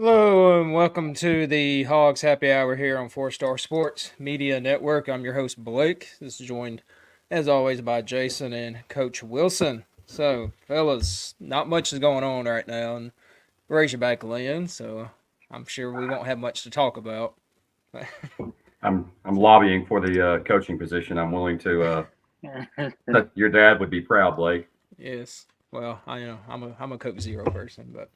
Hello and welcome to the Hogs Happy Hour here on Four Star Sports Media Network. I'm your host Blake. This is joined, as always, by Jason and Coach Wilson. So, fellas, not much is going on right now, and Razorback land. So, I'm sure we won't have much to talk about. I'm lobbying for the coaching position. I'm willing to. Your dad would be proud, Blake. Yes. Well, I'm a Coke Zero person, but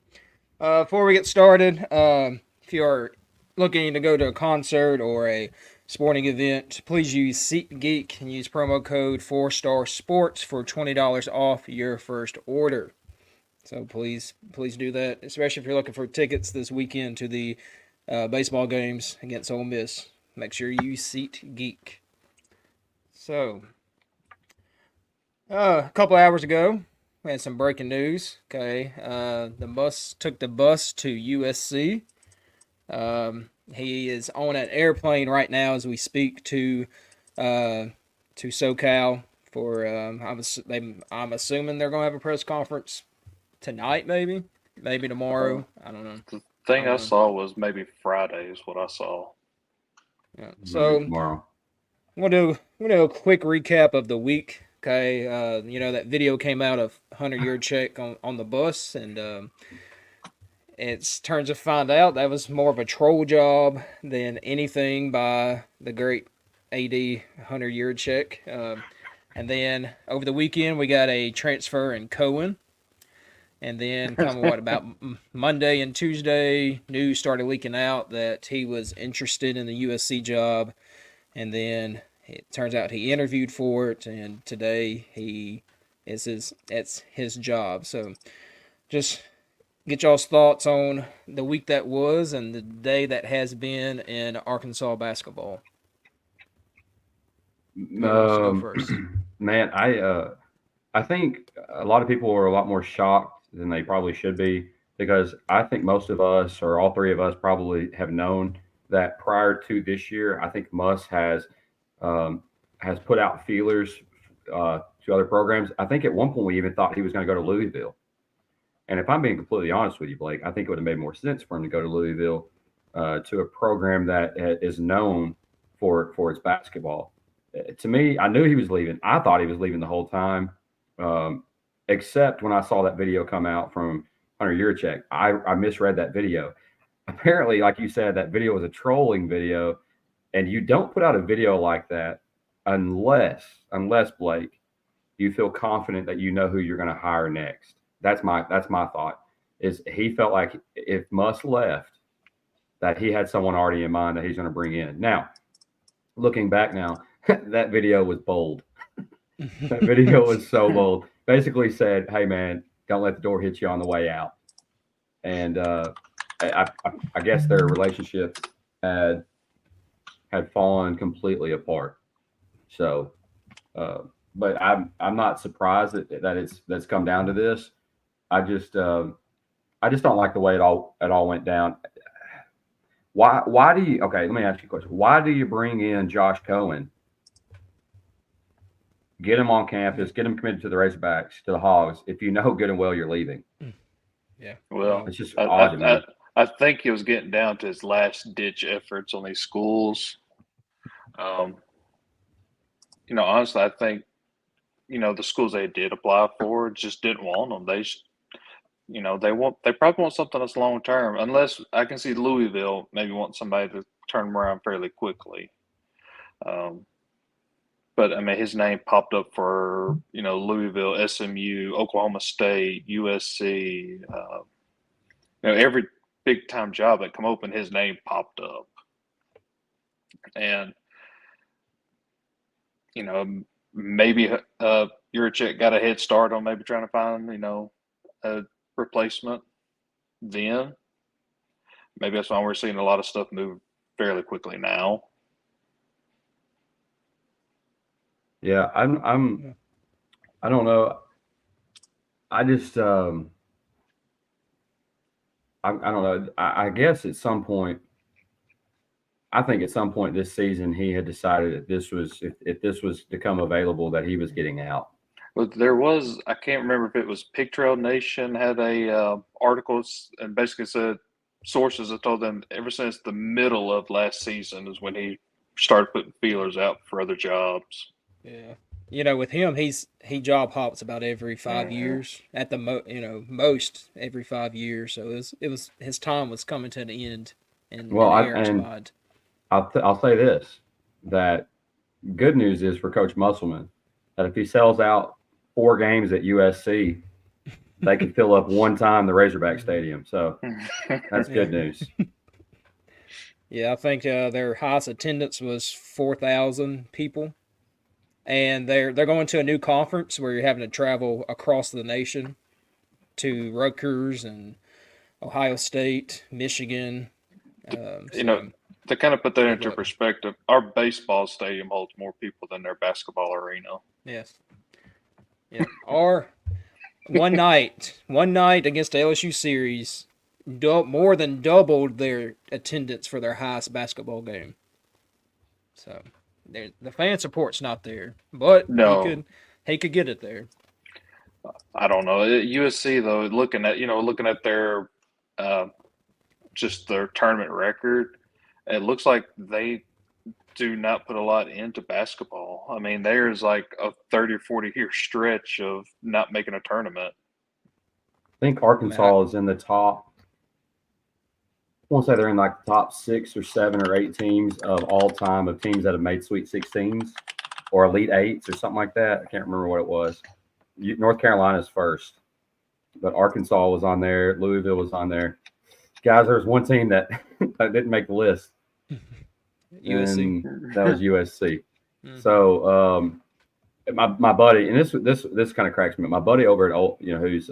before we get started, if you are looking to go to a concert or a sporting event, please use SeatGeek and use promo code 4 Star Sports for $20 off your first order. So please do that, especially if you're looking for tickets this weekend to the baseball games against Ole Miss. Make sure you use SeatGeek. So, a couple hours ago, we had some breaking news. Okay, the bus took the bus to USC. He is on an airplane right now as we speak to SoCal for. I'm assuming they're gonna have a press conference tonight, maybe Uh, tomorrow. I don't know. the I thing don't I know. saw was maybe Friday is what I saw. Yeah. Maybe So tomorrow. I'm gonna do a quick recap of the week. Okay, that video came out of 100 yard check on the bus, and it's turns to find out that was more of a troll job than anything by the great AD 100 yard check. And then over the weekend we got a transfer in Cohen. And then come what about Monday and Tuesday, news started leaking out that he was interested in the USC job, and then it turns out he interviewed for it, and today it's his job. So just get y'all's thoughts on the week that was and the day that has been in Arkansas basketball. Who wants to go Um, first? man, I think a lot of people are a lot more shocked than they probably should be because I think most of us, or all three of us, probably have known that prior to this year. I think Muss um, has put out feelers to other programs. I think at one point we even thought he was going to go to Louisville. And if I'm being completely honest with you, Blake, I think it would have made more sense for him to go to Louisville, to a program that is known for its basketball. To me, I knew he was leaving. I thought he was leaving the whole time, um, except when I saw that video come out from Hunter Yurchek. I misread that video. Apparently, like you said, that video was a trolling video, and you don't put out a video like that unless Blake, you feel confident that you know who you're going to hire next. That's my thought. Is he felt like if Muss left, that he had someone already in mind that he's going to bring in. Now, looking back now, that video was bold. That video was so bold. Basically said, "Hey man, don't let the door hit you on the way out." And I guess their relationship had had fallen completely apart. So, uh, but I'm not surprised that that's come down to this. I just I just don't like the way it all went down. Why do you okay, let me ask you a question. Why do you bring in Josh Cohen, get him on campus, get him committed to the Razorbacks, to the Hogs, if you know good and well you're leaving? Yeah. Well, Well, It's just I, odd to I, I, me. I think he was getting down to his last ditch efforts on these schools. Um, Honestly, I think, the schools they did apply for just didn't want them. They probably want something that's long term, unless I can see Louisville maybe want somebody to turn them around fairly quickly. Um, But I mean, his name popped up for Louisville, SMU, Oklahoma State, USC. Every big time job that come open, his name popped up, and you know maybe Juracek got a head start on maybe trying to find a replacement. Then maybe that's why we're seeing a lot of stuff move fairly quickly now. Yeah, I don't know. I just I don't know. I guess at some point, I think at some point this season he had decided that this was if this was to come available that he was getting out. But there was, I can't remember if it was Pig Trail Nation had a article and basically said sources have told them ever since the middle of last season is when he started putting feelers out for other jobs. Yeah. With him, he job hops about every 5 years at the most every 5 years. So it was his time was coming to an end in Well, Eric's mind. I'll say this, that good news is for Coach Musselman that if he sells out 4 games at USC, they can fill up one time the Razorback Stadium. So that's good news. Yeah, I think their highest attendance was 4,000 people, and they're going to a new conference where you're having to travel across the nation to Rutgers and Ohio State, Michigan. To kind of put that Good into luck. perspective, our baseball stadium holds more people than their basketball arena. Yes. Yeah. Or one night against the LSU series, more than doubled their attendance for their highest basketball game. So the fan support's not there, but No, he could get it there. I don't know. USC though, looking at their uh, just their tournament record, it looks like they do not put a lot into basketball. I mean, there's like a 30 or 40 year stretch of not making a tournament. I think Arkansas is in the top. I won't say they're in like the top 6 or 7 or 8 teams of all time of teams that have made Sweet 16s or Elite Eights or something like that. I can't remember what it was. North Carolina's first, but Arkansas was on there. Louisville was on there. Guys, there was one team that didn't make the list. USC. And that was USC. Mm-hmm. So my buddy, and this kind of cracks me. My buddy over at who's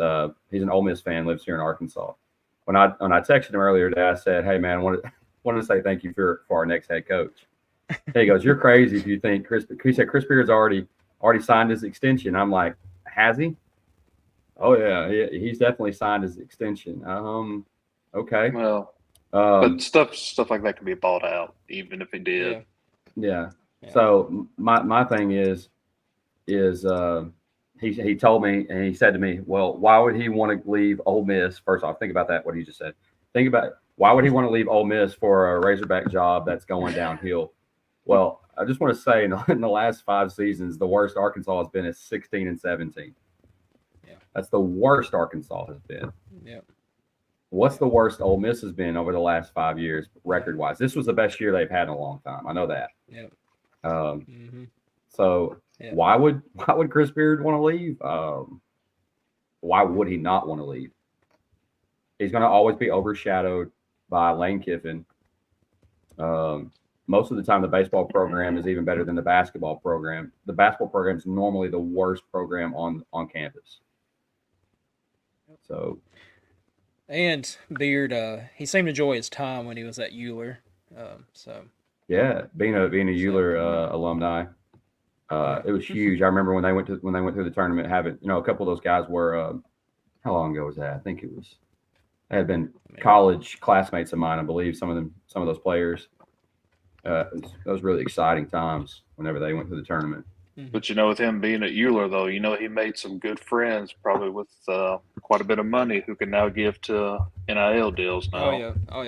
he's an Ole Miss fan, lives here in Arkansas. When I texted him earlier today, I said, "Hey man, I wanted to say thank you for our next head coach." He goes, "You're crazy if you think Chris." He said Chris Beard's already signed his extension. I'm like, has he? Oh yeah, he's definitely signed his extension. Okay. Well, but stuff like that can be bought out, even if he did. Yeah. So my thing is he told me, and he said to me, well, why would he want to leave Ole Miss? First off, think about that, what he just said. Think about it. Why would he want to leave Ole Miss for a Razorback job that's going downhill? Well, I just want to say in the last 5 seasons, the worst Arkansas has been is 16 and 17. Yeah. That's the worst Arkansas has been. Yeah. What's the worst Ole Miss has been over the last 5 years, record-wise? This was the best year they've had in a long time. I know that. Yeah. So why would Chris Beard want to leave? Why would he not want to leave? He's going to always be overshadowed by Lane Kiffin. Most of the time, the baseball program is even better than the basketball program. The basketball program is normally the worst program on campus. So. And Beard, he seemed to enjoy his time when he was at Euler. Yeah, being a Euler alumni, it was huge. I remember when they went through the tournament, having a couple of those guys were how long ago was that? I think they had been college classmates of mine. I believe some of those players. Those really exciting times whenever they went to the tournament. But with him being at Euler, though, he made some good friends, probably with quite a bit of money, who can now give to NIL deals now. Oh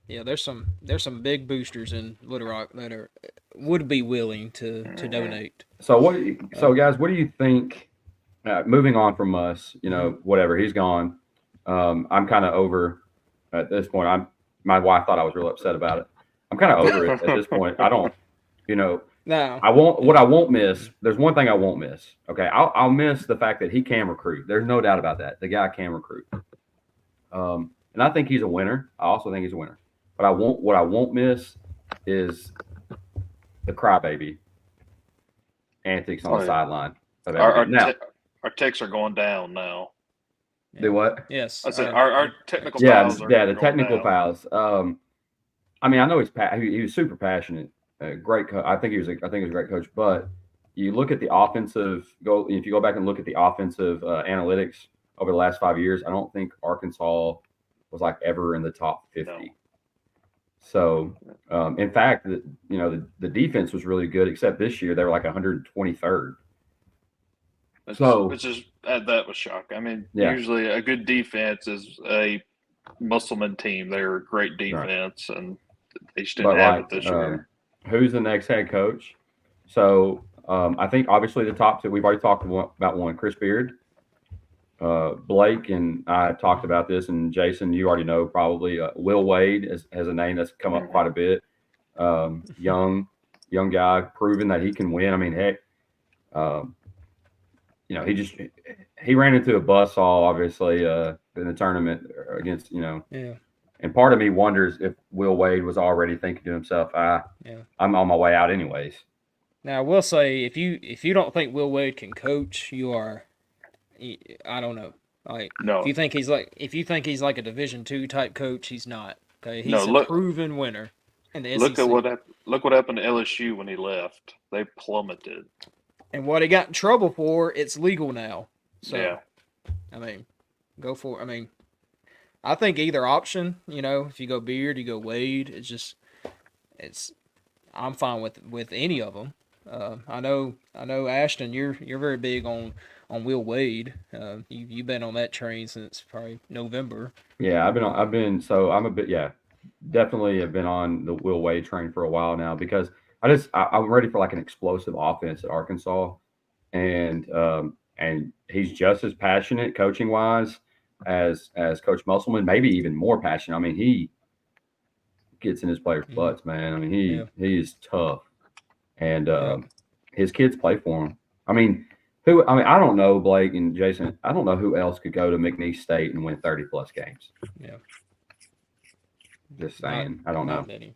yeah. There's some big boosters in Little Rock that would be willing to donate. So guys, what do you think? Moving on from us, whatever, he's gone. I'm kind of over at this point. My wife thought I was real upset about it. I'm kind of over it at this point. I don't, No. What I won't miss. There's one thing I won't miss. Okay, I'll miss the fact that he can recruit. There's no doubt about that. The guy can recruit. And I think he's a winner. I also think he's a winner. But what I won't miss is the crybaby antics on the sideline. Our techs are going down now. Do what? Yes. I said our technical fouls. The technical fouls. I mean, I know he was super passionate. Great coach. I think he was a great coach. But you look at the offensive goal. If you go back and look at the offensive analytics over the last 5 years, I don't think Arkansas was like ever in the top 50. No. So, in fact, the defense was really good. Except this year, they were like 123rd. That was shocking. I mean, usually a good defense is a Musselman team. They were a great defense, and they just didn't But have like, it this year. who's the next head coach? So I think obviously the top two. We've already talked about one, Chris Beard. Blake and I talked about this, and Jason, you already know probably. Will Wade has a name that's come up quite a bit. Young guy, proven that he can win. I mean, heck, um, he ran into a buzzsaw obviously in the tournament against Yeah. and part of me wonders if Will Wade was already thinking to himself, I'm on my way out anyways. Now I will say, if you don't think Will Wade can coach, I don't know. Like No, if you think he's like a Division II type coach, he's not. Okay, no. he's a proven winner in the Look SEC. look what happened to LSU when he left. They plummeted. And what he got in trouble for, it's legal now. So, Yeah. I mean, go for it. I mean, I think either option, if you go Beard, you go Wade, I'm fine with any of them. I know, Ashton, you're very big on Will Wade. You've been on that train since probably November. Yeah, I'm a bit, yeah, definitely have been on the Will Wade train for a while now because I'm ready for like an explosive offense at Arkansas, and he's just as passionate coaching wise as Coach Musselman, maybe even more passionate. I mean, he gets in his players' butts, man. I mean, he is tough, and his kids play for him. I mean, I don't know, Blake and Jason. I don't know who else could go to McNeese State and win 30 plus games. Yeah. Just saying. I don't know. Many.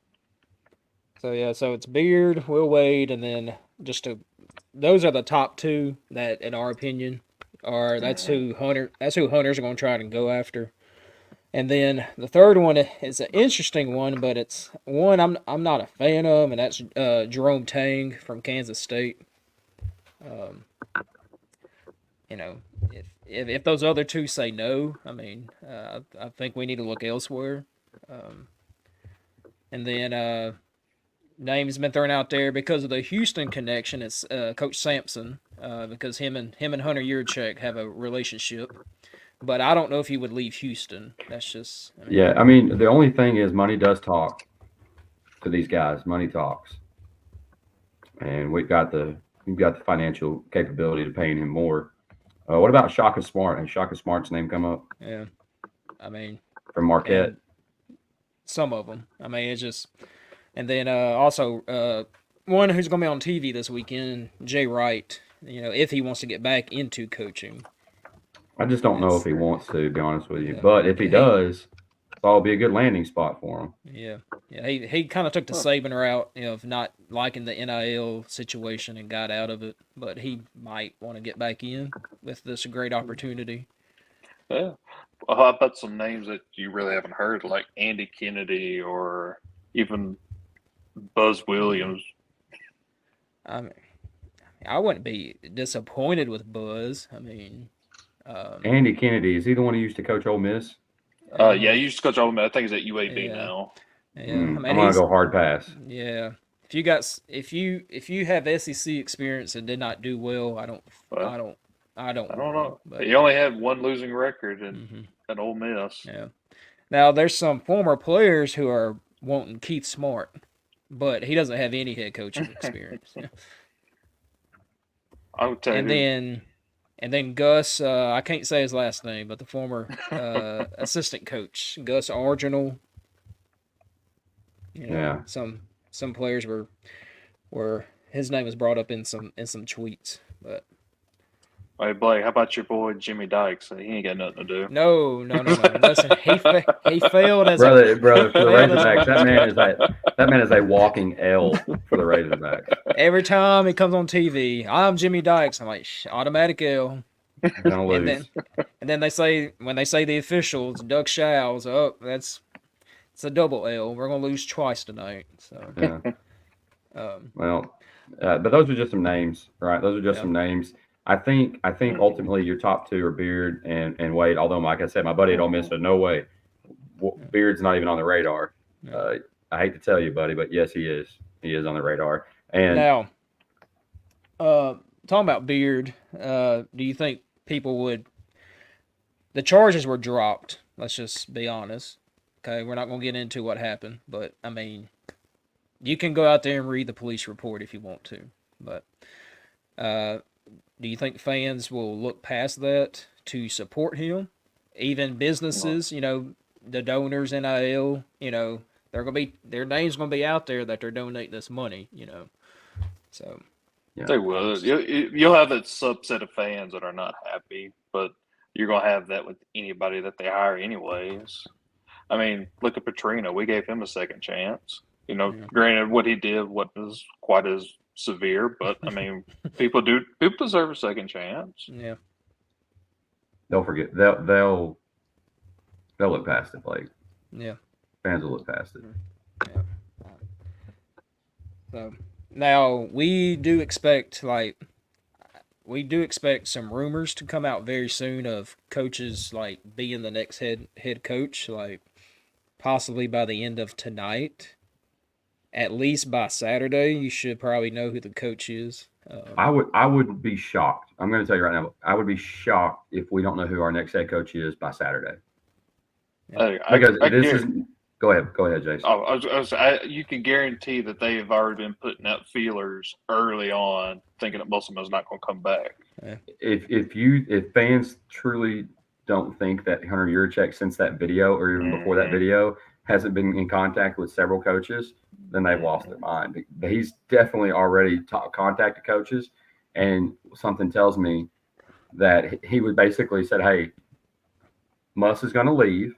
So it's Beard, Will Wade, and then those are the top two that, in our opinion, that's who Hunter's going to try to go after. And then the third one is an interesting one, but it's one I'm not a fan of, and that's Jerome Tang from Kansas State. If those other two say no, I mean, I think we need to look elsewhere. And then names been thrown out there because of the Houston connection. It's Coach Sampson, because him and Hunter Yurchek have a relationship. But I don't know if he would leave Houston. That's just I mean, the only thing is money does talk to these guys. Money talks, and we've got the financial capability to paying him more. What about Shaka Smart? Has Shaka Smart's name come up? Yeah, I mean, from Marquette. Some of them. I mean, it's just, and then also one who's going to be on TV this weekend, Jay Wright. If he wants to get back into coaching. I just don't know if he wants to be honest with you. Yeah. But if he does, it'll be a good landing spot for him. Yeah. He kind of took the Saban route, of not liking the NIL situation and got out of it. But he might want to get back in with this great opportunity. Yeah. Well, how about some names that you really haven't heard, like Andy Kennedy or even Buzz Williams? I mean, I wouldn't be disappointed with Buzz. I mean, Andy Kennedy, is he the one who used to coach Ole Miss? Yeah, he used to coach Ole Miss. I think he's at UAB now. Yeah, I mean, I'm gonna go hard pass. Yeah, if you have SEC experience and did not do well, I don't know. But he only had one losing record at Ole Miss. Yeah. Now there's some former players who are wanting Keith Smart, but he doesn't have any head coaching experience. I would tell you. And then Gus, I can't say his last name, but the former assistant coach, Gus Arginal. Some players were his name was brought up in some tweets, but. Hey Blake, how about your boy Jimmy Dykes? He ain't got nothing to do. No. Listen, he failed as brother for the Razorbacks. That man is a walking L for the Razorbacks. Every time he comes on TV, I'm Jimmy Dykes. I'm like, automatic L. Gonna lose. And then when they say the officials, Doug Showles, it's a double L. We're gonna lose twice tonight. So yeah. But those are just some names, right? Those are just some names. I think ultimately your top two are Beard and Wade. Although, like I said, my buddy at Ole Miss said, no way, Beard's not even on the radar. I hate to tell you, buddy, but yes, he is. He is on the radar. And now, talking about Beard, do you think people would? The charges were dropped Let's just be honest. Okay, we're not gonna get into what happened, but I mean, you can go out there and read the police report if you want to. But uh, do you think fans will look past that to support him? Even Well, businesses, the donors, NIL, their names gonna be out there that they're donating this money. So Yeah. they will. You'll have that subset of fans that are not happy, but you're gonna have that with anybody that they hire, anyways. I mean, look at Petrino. We gave him a second chance. yeah, Granted, what he did wasn't quite as severe, but I mean, people deserve a second chance. yeah, They'll forget. They'll look past it. Like yeah, fans will look past it. yeah. So now we do expect some rumors to come out very soon of coaches like being the next head coach, like possibly by the end of tonight. At least by Saturday, you should probably know who the coach is. I would be shocked. I'm going to tell you right now. I would be shocked if we don't know who our next head coach is by Saturday. Because this is. Go ahead, Jason. You can guarantee that they have already been putting out feelers early on, thinking that Musselman's not going to come back. Yeah. If fans truly don't think that Hunter Yurachek, since that video or even before that video, hasn't been in contact with several coaches, then they've lost their mind. But he's definitely already contacted coaches, and something tells me that he would basically said, "Hey, Muss is going to leave.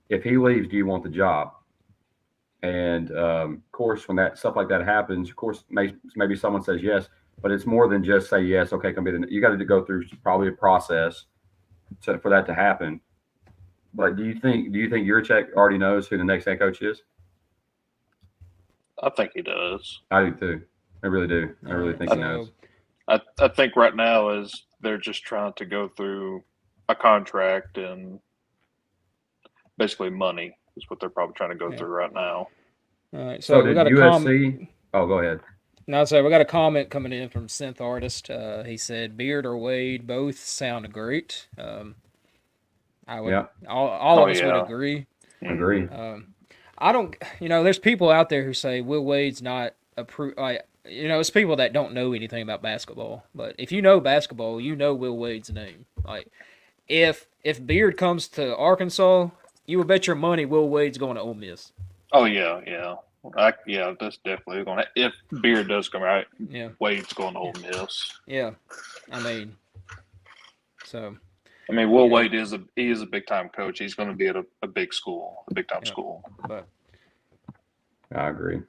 If he leaves, do you want the job?" And of course, when that stuff like that happens, of course, maybe someone says yes, but it's more than just say yes. Okay, you got to go through probably a process for that to happen. But do you think Yurachek already knows who the next head coach is? I think he does. I do too. I really do. I really think he knows. I think right now is they're just trying to go through a contract and basically money is what they're probably trying to go through right now. All right, so we got USC, a comment. Oh, go ahead. No, so we got a comment coming in from Synth Artist. He said, "Beard or Wade, both sound great." I would, all of us would agree. Agree. I don't, there's people out there who say Will Wade's not it's people that don't know anything about basketball. But if you know basketball, you know Will Wade's name. Like, if Beard comes to Arkansas, you would bet your money Will Wade's going to Ole Miss. Oh yeah. That's definitely going to. If Beard does come out, Wade's going to Ole Miss. Yeah, I mean, Will Wade is a big time coach. He's going to be at a big school, a big time school. But I agree.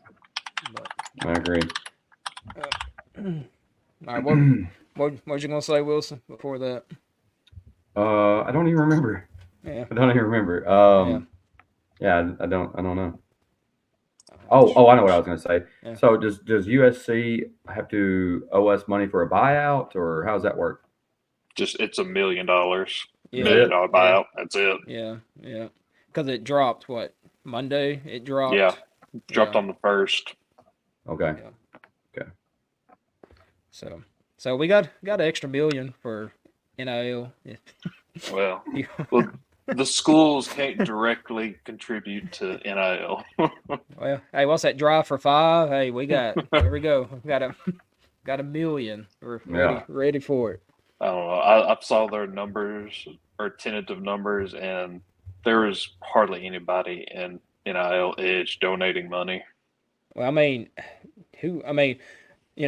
I agree. All right, what was you gonna say, Wilson? Before that, I don't even remember. Yeah, I don't even remember. I don't know. Oh, I know what I was going to say. Yeah. So does USC have to owe us money for a buyout, or how does that work? Just it's $1 million. $1 million buyout. That's it. Yeah. Because it dropped Monday? It dropped. Yeah, dropped on the 1st. Okay. Yeah. Okay. So we got an extra $1 million for NIL. Well, the schools can't directly contribute to NIL. Well, hey, what's that? Drive for 5? Hey, there we go. Got $1 million. We're ready for it. I don't know. I saw their numbers or tentative numbers, and there was hardly anybody in NIL Edge donating money. Well,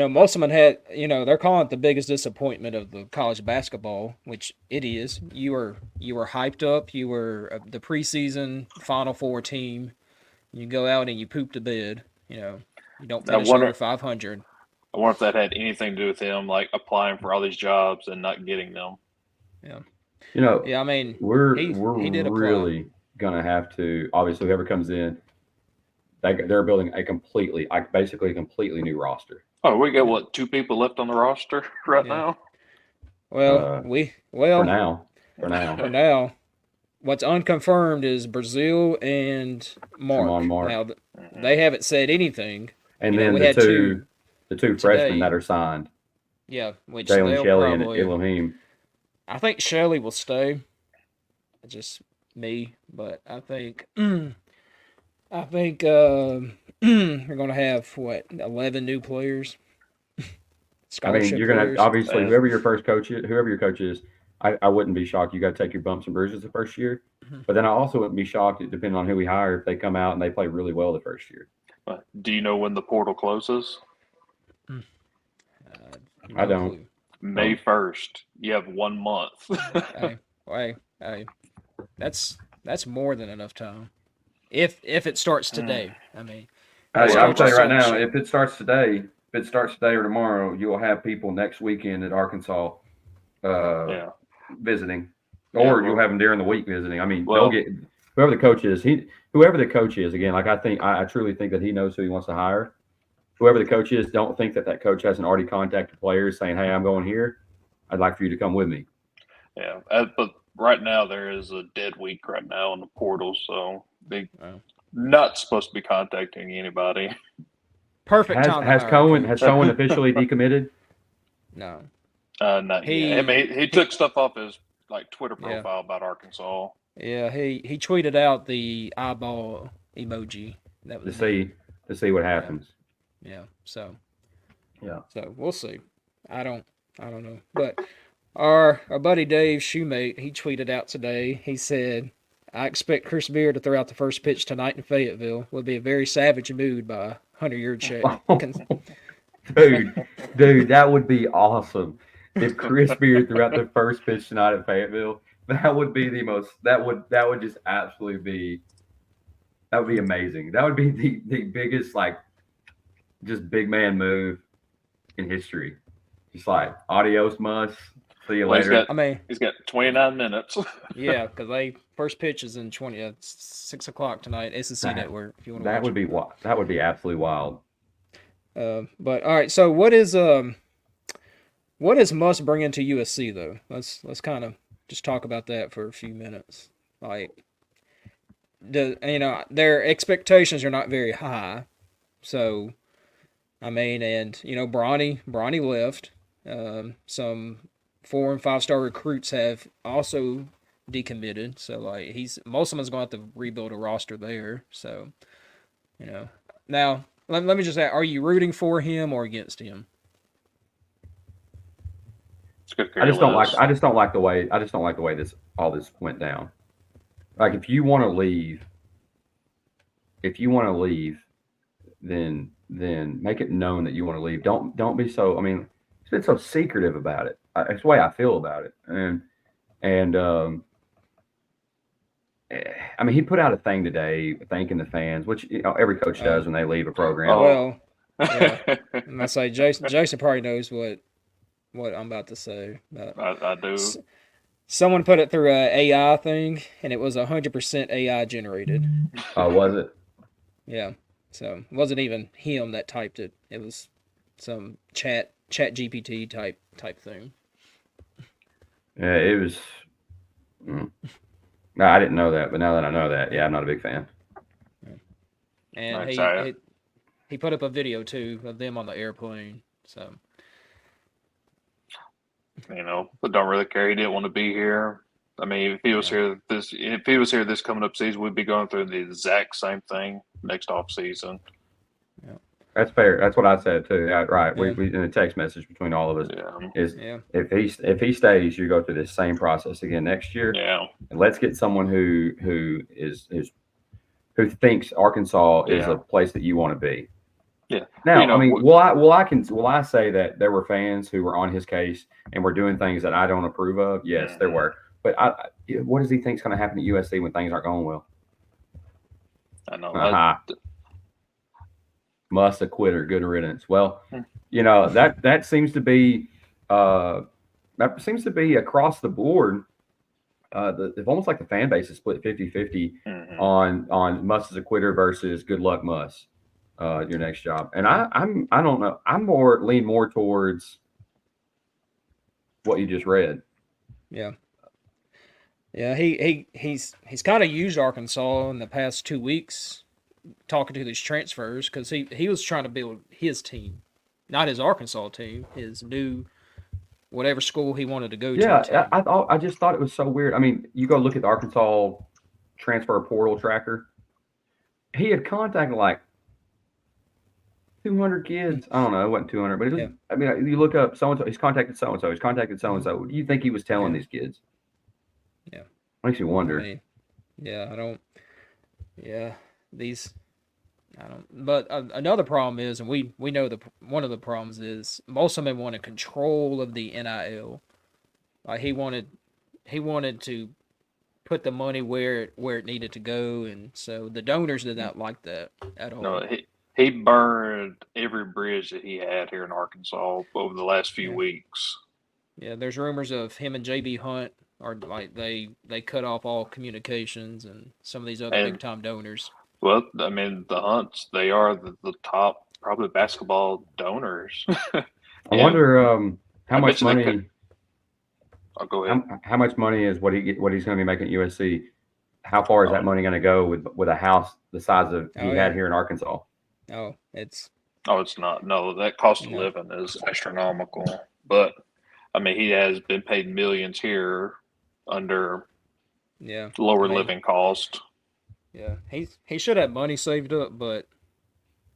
Musselman had, they're calling it the biggest disappointment of the college basketball, which it is. You were hyped up. You were the preseason Final Four team. You go out and you poop the bed. You don't finish under 500. I wonder if that had anything to do with him, like applying for all these jobs and not getting them. Yeah. We're really gonna have to. Obviously, whoever comes in, they're building basically a completely new roster. Oh, we got 2 people left on the roster right now? Well, for now. For now, what's unconfirmed is Brazil and Mark. Now, they haven't said anything. And then the two freshmen that are signed. Yeah, which Jalen Shelley and Elohim. I think Shelley will stay. just me, but I think we're gonna have what 11 new players, I mean, scholarship you're gonna players. obviously whoever your coach is. I wouldn't be shocked. You got to take your bumps and bruises the first year, Mhm. but then I also wouldn't be shocked, depending on who we hire, if they come out and they play really well the first year. Do you know when the portal closes? I No don't. clue. May 1st. You have 1 month. Hey, hey, that's more than enough time. If it starts today, I mean, these I would tell coaches you right still in now, shape. if it starts today or tomorrow, you will have people next weekend at Arkansas uh, Yeah. visiting, Yeah. or you'll have them during the week visiting. I mean, they'll Well, get whoever the coach is. Whoever the coach is, again, like I truly think that he knows who he wants to hire. Whoever the coach is, don't think that coach hasn't already contacted players saying, "Hey, I'm going here. I'd like for you to come with me." yeah. But right now there is a dead week right now in the portal, so they Oh. not supposed to be contacting anybody. Perfect time to Has hire a Cohen has coach. Cohen officially decommitted? No, Not yet. I mean, he took stuff off his like Twitter yeah, profile about Arkansas. yeah. He tweeted out the eyeball emoji. That to was neat. see what Yeah, happens. yeah. So Yeah. we'll see. I don't know. But our buddy Dave Shoemate, he tweeted out today. He said, "I expect Chris Beard to throw out the first pitch tonight in Fayetteville. Will be a very savage mood by 100-yard check." Dude, that would be awesome. If Chris Beard threw out the first pitch tonight at Fayetteville, that would be the most. That would just absolutely be. That would be amazing. That would be the biggest like just big man move in history. Just like adios, Muss. See you Well, later. I mean, he's got 29 minutes. yeah, because they first pitch is in 6 o'clock tonight. SEC That Network. If you want to that watch would it. be wild. That would be absolutely wild. But all right. So what is Muss bringing to USC though? Let's kind of just talk about that for a few minutes. Like, their expectations are not very high. So I mean, and Bronny left. Some 4 and 5 star recruits have also decommitted. So like Musselman's going to have to rebuild a roster there. So now let me just ask: are you rooting for him or against him? It's good for I your just don't like. list. I just don't like the way. I just don't like the way all this went down. Like if you want to leave, then make it known that you want to leave. Don't be so. I mean, it's been so secretive about it. That's the way I feel about it. I mean, he put out a thing today thanking the fans, which every coach does when they leave a program. Well, yeah. And I say Jason probably knows what I'm about to say. But I do. someone put it through a AI thing, and it was 100% AI generated. Was it? Yeah. So it wasn't even him that typed it. It was some chat GPT type thing. Yeah, it was. No, I didn't know that, but now that I know that, yeah, I'm not a big fan. And he put up a video too of them on the airplane. So But don't really care. He didn't want to be here. I mean, if he was here this coming up season, we'd be going through the exact same thing next off season. Yeah. That's fair. That's what I said too. Yeah, right. Yeah. We in a text message between all of us is Yeah. if he stays, you go through this same process again next year. Yeah. And let's get someone who thinks Arkansas is a place that you want to be. Yeah. Now, I mean, will I say that there were fans who were on his case and were doing things that I don't approve of? Yes, there were. But what does he think is going to happen at USC when things aren't going well? I know. Must a quitter, good riddance. Well, that seems to be across the board. It's almost like the fan base is split 50-50 on Muss as a quitter versus good luck Muss. Your next job, and I don't know. I'm lean more towards what you just read. Yeah. Yeah, he's kind of used Arkansas in the past 2 weeks, talking to these transfers because he was trying to build his team, not his Arkansas team, his new whatever school he wanted to go Yeah, to. I just thought it was so weird. I mean, you go look at the Arkansas transfer portal tracker. He had contacted like 200 kids. I don't know, it wasn't 200, but it was, Yeah. I mean, you look up so and so. He's contacted so and so. He's contacted so and so. What do you think he was telling Yeah. these kids? Yeah. Makes you I wonder. mean, yeah, I don't. Yeah, these. I don't. But another problem is, and we know one of the problems is Musselman wanted control of the NIL. Like he wanted to put the money where it needed to go, and so the donors did not like that at all. No, he burned every bridge that he had here in Arkansas over the last few Yeah. weeks. Yeah, there's rumors of him and JB Hunt are like they cut off all communications and some of these other And big time donors. well, I mean, the Hunts, they are the top probably basketball donors. I And wonder how I much bet you they money. could. I'll go ahead. How much money is what he's going to be making at USC? How far is that Oh, money going to go with a house the size of he Oh, had yeah. here in Arkansas? Oh, it's oh, it's not. No, that cost of no. living is astronomical. But I mean, he has been paid millions here under Yeah. lower I mean, living cost. yeah. He should have money saved up, but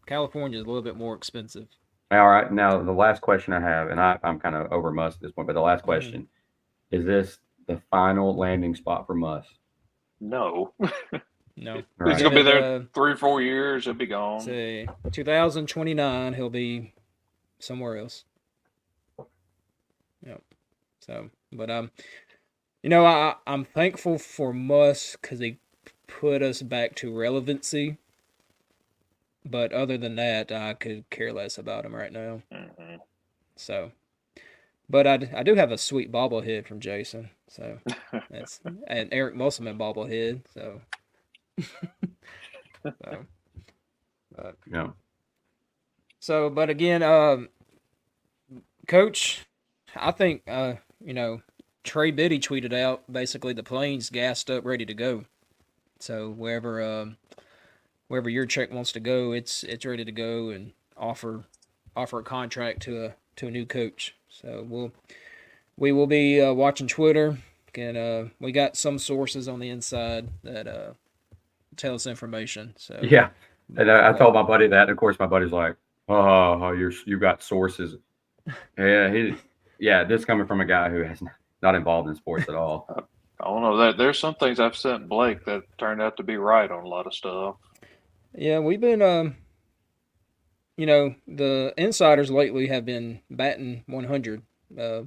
California is a little bit more expensive. All right, now the last question I have, and I'm kind of over Muss at this point, but the last question is: this the final landing spot for Muss? No, No. he's Right. gonna be Give it, there 3 or 4 years. He'll be gone. Say 2029, he'll be somewhere else. Yep. So, but I'm thankful for Muss because he put us back to relevancy. But other than that, I could care less about him right now. Hmm. So, but I do have a sweet bobblehead from Jason. So that's an Eric Musselman bobblehead. So, so, but, Yeah. so, but again, Coach, I think Trey Biddy tweeted out basically the plane's gassed up, ready to go. So wherever your check wants to go, it's ready to go and offer a contract to a new coach. So we will be watching Twitter, and we got some sources on the inside that tell us information. So Yeah, and I told my buddy that. And of course, my buddy's like, "Oh, you got sources." Yeah, this coming from a guy who has not involved in sports at all. I don't know. There's some things I've sent Blake that turned out to be right on a lot of stuff. yeah, we've been the insiders lately have been batting 100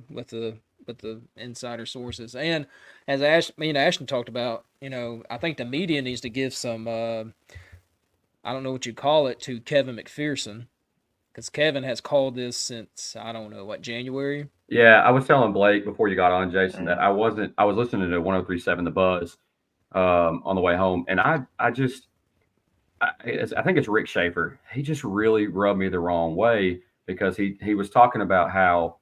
with the insider sources, and as me and Ashton talked about, I think the media needs to give some I don't know what you call it to Kevin McPherson, because Kevin has called this since I don't know what January. Yeah, I was telling Blake before you got on, Jason, that Mm. I was listening to 103.7 The Buzz on the way home, and I think it's Rick Schaefer. He just really rubbed me the wrong way because he was talking about how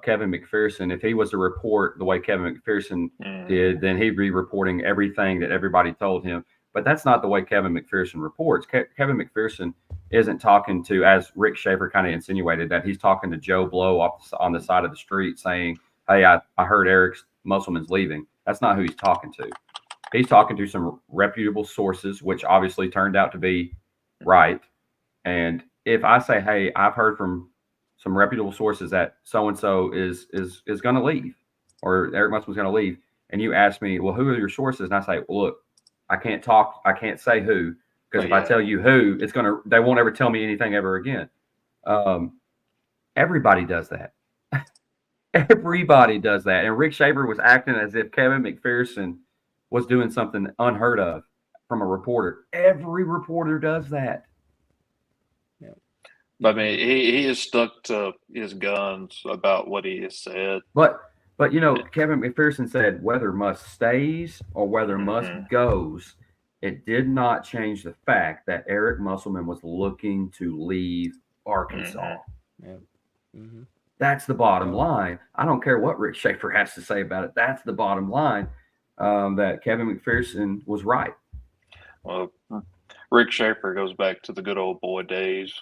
Kevin McPherson, if he was to report the way Kevin McPherson did, then he'd be reporting everything that everybody told him. But that's not the way Kevin McPherson reports. Kevin McPherson isn't talking to, as Rick Schaefer kind of insinuated, that he's talking to Joe Blow on the side of the street saying, "Hey, I heard Eric Musselman's leaving." That's not who he's talking to. He's talking to some reputable sources, which obviously turned out to be right. And if I say, "Hey, I've heard from some reputable sources that so and so is going to leave, or Eric Musselman's going to leave," and you ask me, "Well, who are your sources?" and I say, "Well, look, I can't say who, because if I tell you who, they won't ever tell me anything ever again." Everybody does that. Everybody does that. And Rick Schaefer was acting as if Kevin McPherson was doing something unheard of from a reporter. Every reporter does that. Yeah. But I mean, he is stuck to his guns about what he has said. But Kevin McPherson said whether Muss stays or whether Muss goes, it did not change the fact that Eric Musselman was looking to leave Arkansas. Yeah. Mm-hmm. That's the bottom line. I don't care what Rick Schaefer has to say about it. That's the bottom line, that Kevin McPherson was right. Well, Rick Schaefer goes back to the good old boy days.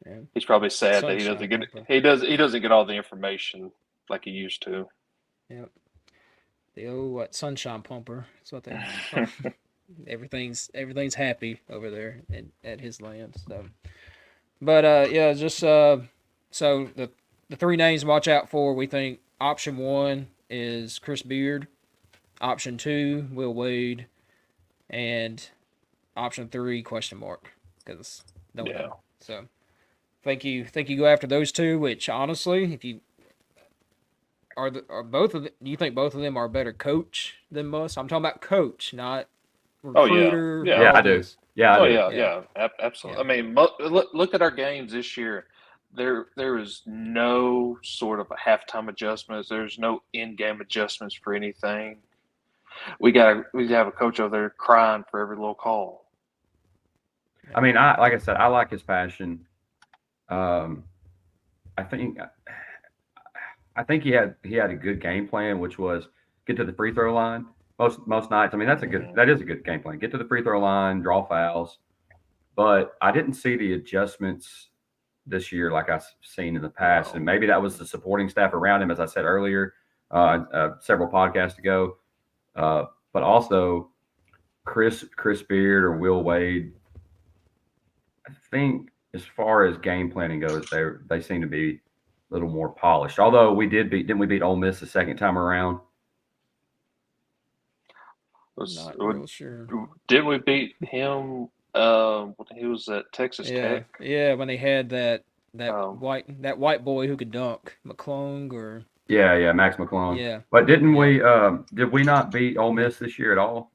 Yeah. He's probably sad that Sunshine he doesn't get all the information like he used to. Yep. The old sunshine pumper. That's what they call. Everything's happy over there at his land. So, but yeah, just so the three names to watch out for. We think option 1 is Chris Beard, option 2 Will Wade, and option 3 question mark because don't know. So, think you go after those two. Which honestly, if you are both of them, do you think both of them are a better coach than Muss? I'm talking about coach, not recruiter. Yeah, I do. Yeah, I do. Absolutely. Yeah. I mean, look at our games this year. There is no sort of halftime adjustments. There's no in-game adjustments for anything. We have a coach over there crying for every little call. I mean, like I said, I like his passion. I think he had a good game plan, which was get to the free throw line most nights. I mean, that is a good game plan. Get to the free throw line, draw fouls. But I didn't see the adjustments this year like I've seen in the past, and maybe that was the supporting staff around him, as I said earlier, several podcasts ago. But also Chris Beard or Will Wade. I think as far as game planning goes, they seem to be a little more polished. Although didn't we beat Ole Miss the second time around? Not real sure. Didn't we beat him? He was at Texas Tech. Yeah, when they had that white boy who could dunk, McClung or yeah, Max McClung. Yeah. But did we not beat Ole Miss this year at all?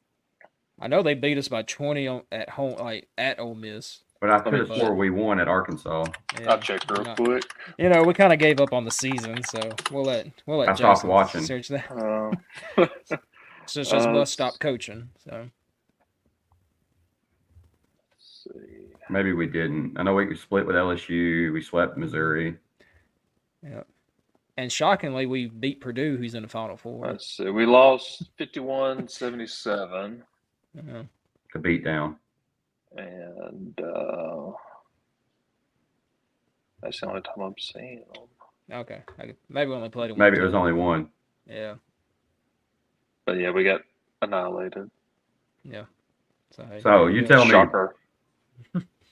I know they beat us by 20 at home, like at Ole Miss. But I could have swore we won at Arkansas. Yeah, I'll check real quick. We kind of gave up on the season, so we'll let I stopped watching. Search that. So it's just must stop coaching. So let's see. Maybe we didn't. I know we split with LSU. We swept Missouri. Yeah. And shockingly, we beat Purdue, who's in the Final Four. Let's see. We lost 51-77. Yeah. The beatdown. And that's the only time I'm seeing them. Okay. Maybe we only played one. Maybe it was only one. Yeah. But yeah, we got annihilated. Yeah. So you tell me. Shocker.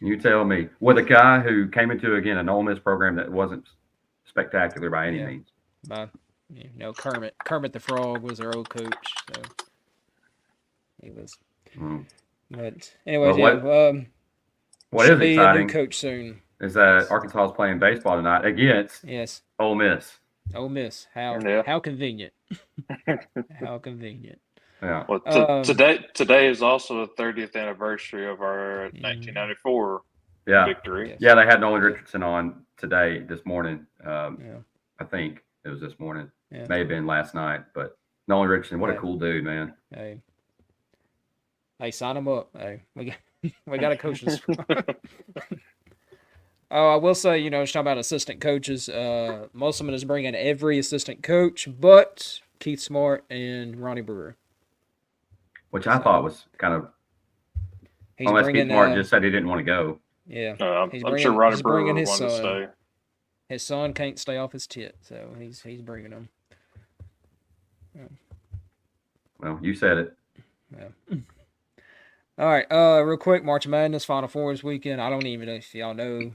You tell me. With a guy who came into, again, an Ole Miss program that wasn't spectacular by any means. Kermit the Frog was our old coach. So he was. But anyways, what is be exciting? A new coach soon. Is that Arkansas is playing baseball tonight against Ole Miss. Ole Miss. How convenient. How convenient. Yeah. Well, today is also the 30th anniversary of our 1994 victory. Yes. Yeah, they had Nolan Richardson on this morning. I think it was this morning. Yeah. May have been last night, but Nolan Richardson, what a cool dude, man. Hey, sign him up. Hey, we got a coach this I will say, talking about assistant coaches, Musselman is bringing every assistant coach but Keith Smart and Ronnie Brewer. Which I thought was kind of, unless Keith Smart just said he didn't want to go. Yeah. I'm sure Ronnie Brewer wanted to stay. His son can't stay off his tit, so he's bringing him. Well, you said it. Yeah. All right, real quick, March Madness Final Four this weekend. I don't even know if y'all know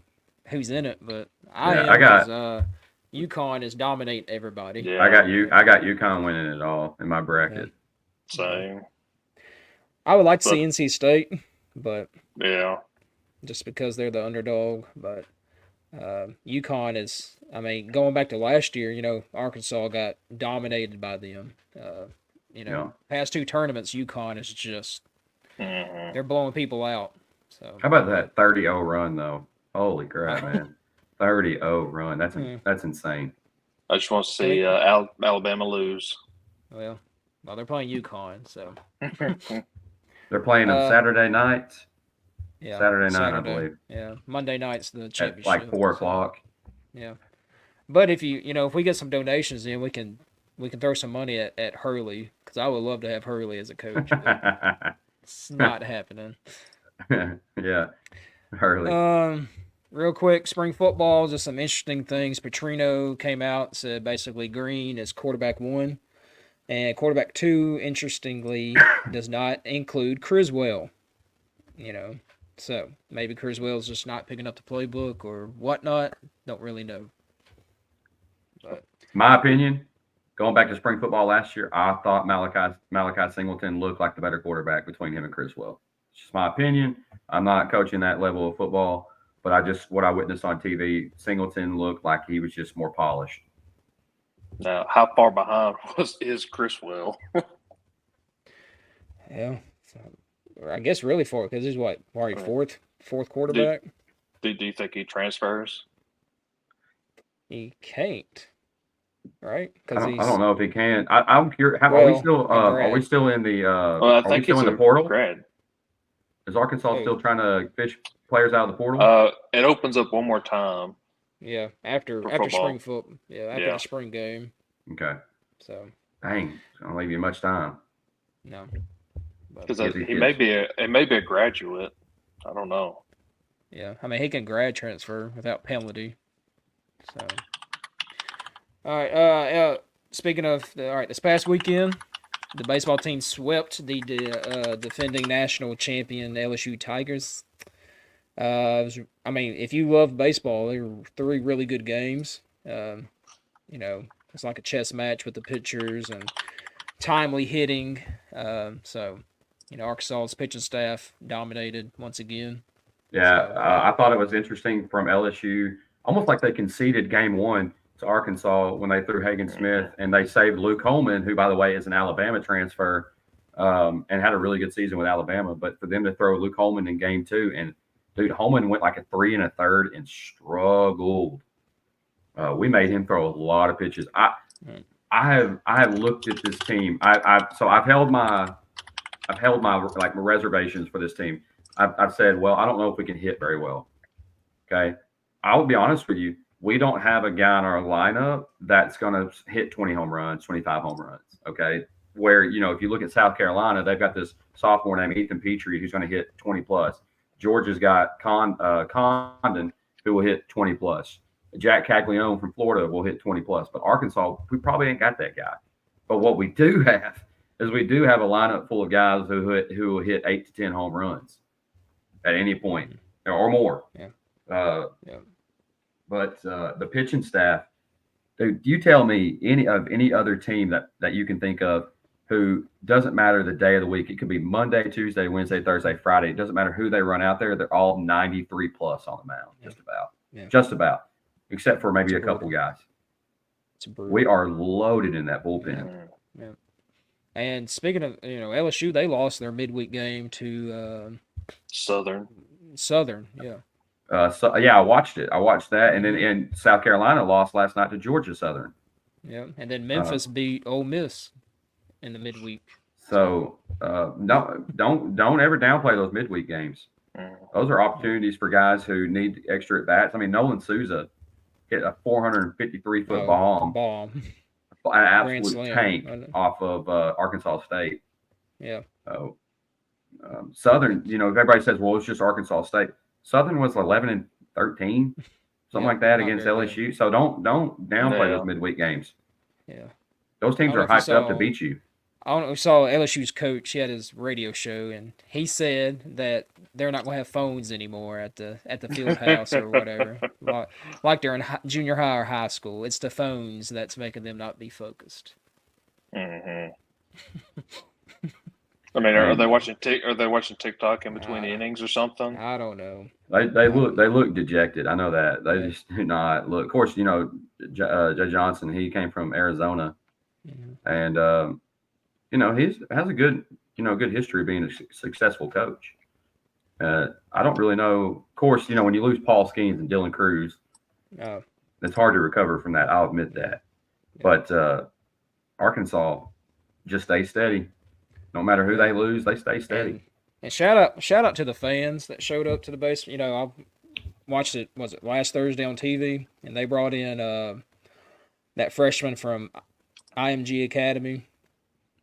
who's in it, but I got UConn is dominating everybody. Yeah. I got UConn winning it all in my bracket. Same. I would like to see NC State, but just because they're the underdog. But UConn is, going back to last year, Arkansas got dominated by them. Past two tournaments, UConn is just they're blowing people out. So how about that 30-0 run though? Holy crap, man! 30-0 run. That's insane. I just want to see Alabama lose. Well, they're playing UConn, so they're playing on Saturday night. Yeah, Saturday night, I believe. Yeah, Monday night's the championship. At like 4:00. Yeah, but if if we get some donations in, we can throw some money at Hurley because I would love to have Hurley as a coach. It's not happening. Yeah, Hurley. real quick, spring football, just some interesting things. Petrino came out, said basically Green is quarterback 1. And quarterback 2, interestingly, does not include Criswell. So maybe Criswell's just not picking up the playbook or whatnot. Don't really know. But My opinion, going back to spring football last year, I thought Malachi Singleton looked like the better quarterback between him and Criswell. It's just my opinion. I'm not coaching that level of football, but what I witnessed on TV, Singleton looked like he was just more polished. Now, how far behind is Criswell? yeah, so, I guess really far because he's already fourth quarterback. Do you think he transfers? He can't, right? I don't know if he can. I'm curious. Are we still in the? I think are we still in the a portal? grad. Is Arkansas still trying to fish players out of the portal? It opens up one more time. Yeah, after spring football. Yeah, after the spring game. Okay. So. Dang, it's gonna leave you much time. No. Because it may be a graduate. I don't know. Yeah, I mean he can grad transfer without penalty. So. All right. Speaking of this past weekend, the baseball team swept the defending national champion LSU Tigers. If you love baseball, there were 3 really good games. It's like a chess match with the pitchers and timely hitting. Arkansas's pitching staff dominated once again. Yeah, I thought it was interesting from LSU, almost like they conceded game 1 to Arkansas when they threw Hagen Smith, and they saved Luke Holman, who, by the way, is an Alabama transfer, and had a really good season with Alabama. But for them to throw Luke Holman in game 2, and dude, Holman went like a 3 1/3 and struggled. We made him throw a lot of pitches. I have looked at this team. I've held my like my reservations for this team. I've said, well, I don't know if we can hit very well. Okay, I will be honest with you. We don't have a guy in our lineup that's going to hit 20 home runs, 25 home runs. Okay, where if you look at South Carolina, they've got this sophomore named Ethan Petrie who's going to hit 20 plus. Georgia's got Condon who will hit 20 plus. Jack Caglione from Florida will hit 20 plus. But Arkansas, we probably ain't got that guy. But what we do have is we do have a lineup full of guys who will hit 8 to 10 home runs at any point or more. Yeah. But the pitching staff, dude, you tell me any other team that you can think of who doesn't matter the day of the week. It could be Monday, Tuesday, Wednesday, Thursday, Friday. It doesn't matter who they run out there. They're all 93 plus on the mound, just about. Yeah. Just about, except for maybe a couple guys. We are loaded in that bullpen. Yeah. And speaking of, LSU, they lost their midweek game to Southern. Yeah. I watched it. I watched that, and then South Carolina lost last night to Georgia Southern. Yeah, and then Memphis beat Ole Miss in the midweek. So don't ever downplay those midweek games. Those are opportunities for guys who need extra at bats. I mean, Nolan Souza hit a 453-foot bomb, an absolute tank off of Arkansas State. Yeah. So Southern, everybody says, well, it's just Arkansas State. Southern was 11-13, something like that against LSU. Good. So don't downplay those midweek games. Yeah. Those teams are hyped up to beat you. I don't know. We saw LSU's coach. He had his radio show, and he said that they're not going to have phones anymore at the field house or whatever, like they're in junior high or high school. It's the phones that's making them not be focused. Mm-hmm. I mean, are they watching TikTok in between the innings or something? I don't know. They look dejected. I know that they just do not look. Of course, Jay Johnson. He came from Arizona, and he has a good history of being a successful coach. I don't really know. Of course, when you lose Paul Skeens and Dylan Cruz, it's hard to recover from that. I'll admit that. Yeah. But Arkansas just stays steady. No matter who they lose, they stay steady. And shout out to the fans that showed up to the base. I watched it. Was it last Thursday on TV? And they brought in that freshman from IMG Academy.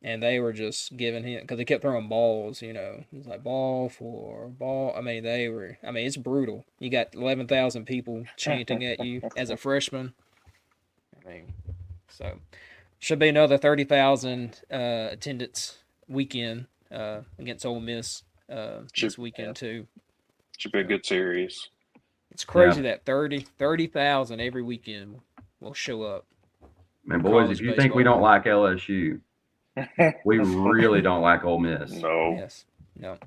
and they were just giving him because they kept throwing balls. You know, it's like ball for ball. I mean, they were. I mean, it's brutal. You got 11,000 people chanting at you as a freshman. I mean, so should be another 30,000 attendance weekend against Ole Miss this weekend too. Should be a good series. It's crazy that 30,000 every weekend will show up. Man, boys, if you think we don't like LSU, we really don't like Ole Miss. No. Yes. No.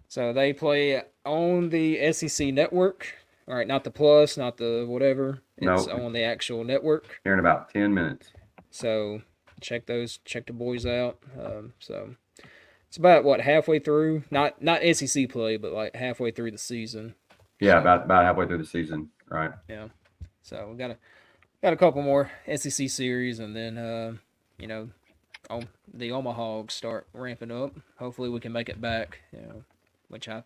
So they play on the SEC network. All right, not the Plus, not the whatever. It's on the actual network. Here in about 10 minutes. So check the boys out. So it's about halfway through. Not SEC play, but like halfway through the season. Yeah, about halfway through the season, right? Yeah. So we got a couple more SEC series, and then the Omaha Hogs start ramping up. Hopefully, we can make it back. You know, if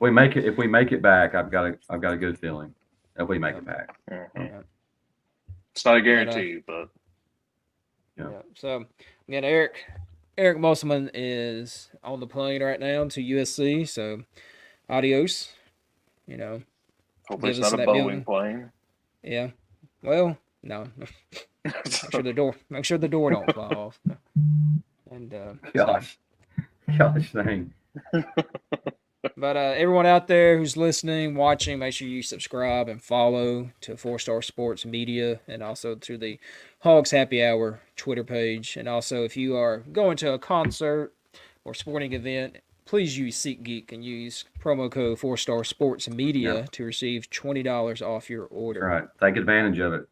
we make it back, I've got a good feeling if we make it back. Mm-hmm. It's not a guarantee, but yeah. So again, Eric Musselman is on the plane right now to USC. So adios. You know. Hopefully it's not a Boeing plane. Yeah. Well, no. Make sure the door don't fly off. And gosh dang. But everyone out there who's listening, watching, make sure you subscribe and follow to 4-Star Sports Media, and also to the Hogs Happy Hour Twitter page. And also, if you are going to a concert or sporting event, please use SeatGeek and use promo code 4-Star Sports Media to receive $20 off your order. All right. Take advantage of it.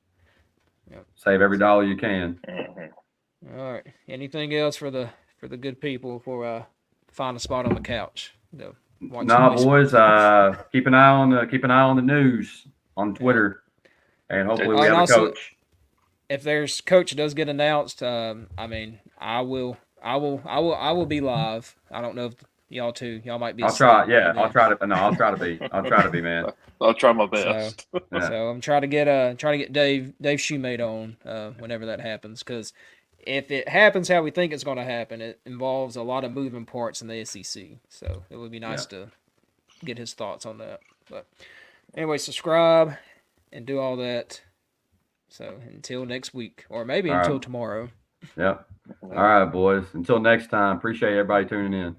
Yep. Save every dollar you can. Mm-hmm. All right. Anything else for the good people before I find a spot on the couch? Boys. Keep an eye on the news on Twitter, and hopefully we have a coach. If there's coach does get announced, I mean, I will be live. I don't know if y'all might be. I'll try. Yeah, I'll try to. No, I'll try to be. I'll try to be, man. I'll try my best. So I'm trying to get Dave Shoemate on whenever that happens, because if it happens how we think it's going to happen, it involves a lot of moving parts in the SEC. So it would be nice to get his thoughts on that. But anyway, subscribe and do all that. So until next week, or maybe until tomorrow. Yep. All right, boys. Until next time. Appreciate everybody tuning in.